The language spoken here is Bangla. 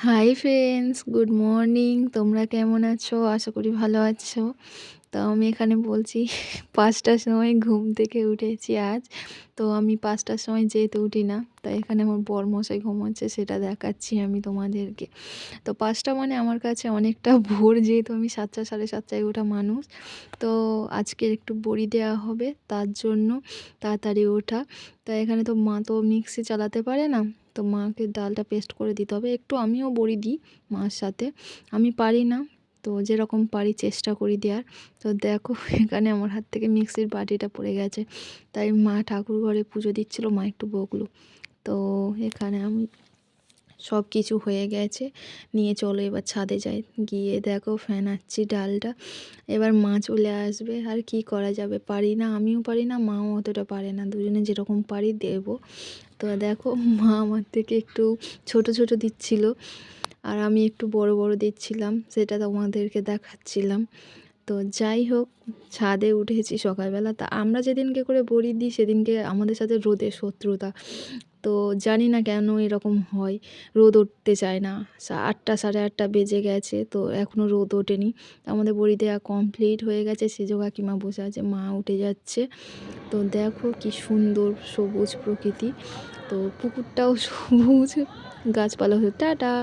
Hi friends, good morning. তোমরা কেমন আছো? আশা করি ভালো আছো। তো আমি এখানে বলছি ৫টার সময় ঘুম থেকে উঠেছি আজ। তো আমি ৫টার সময় যেহেতু উঠি না, তাই এখানে আমার বরমশাই ঘুমোচ্ছে সেটা দেখাচ্ছি আমি তোমাদেরকে। তো ৫টা মানে আমার কাছে অনেকটা ভোর, যেহেতু আমি ৭টা ৭:৩০টায় ওঠা মানুষ। তো আজকে একটু বড়ি দেওয়া হবে, তার জন্য তাড়াতাড়ি ওঠা। তাই এখানে তো মা তো মিক্সি চালাতে পারে না, তো মাকে ডালটা পেস্ট করে দিতে হবে। একটু আমিও বড়ি দিই মার সাথে, আমি পারি না, তো যেরকম পারি চেষ্টা করি দেওয়ার। তো দেখো এখানে আমার হাত থেকে মিক্সির বাটিটা পড়ে গেছে, তাই মা ঠাকুর ঘরে পুজো দিচ্ছিলো, মা একটু বকলো। তো এখানে আমি সব কিছু হয়ে গেছে, নিয়ে চলো এবার ছাদে যাই। গিয়ে দেখো ফ্যান আনছি ডালটা, এবার মা চলে আসবে, আর কি করা যাবে, পারি না, আমিও পারি না, মাও অতটা পারে না, দুজনে যেরকম পারি দেবো। তো দেখো মা আমার থেকে একটু ছোট ছোট দিচ্ছিল, আর আমি একটু বড় বড় দিচ্ছিলাম, সেটা তোমাদেরকে দেখাচ্ছিলাম। তো যাই হোক, ছাদে উঠেছি সকালবেলা। তা আমরা যেদিনকে করে বড়ি দিই সেদিনকে আমাদের সাথে রোদের শত্রুতা। তো জানি না কেন এরকম হয়, রোদ উঠতে চায় না। 8টা 8:30 বেজে গেছে, তো এখনও রোদ ওঠেনি। আমাদের বড়ি দেওয়া কমপ্লিট হয়ে গেছে, সেজ কাকিমা বসে আছে, মা উঠে যাচ্ছে। তো দেখো কি সুন্দর সবুজ প্রকৃতি, তো পুকুরটাও সবুজ, গাছপালা, টাটা।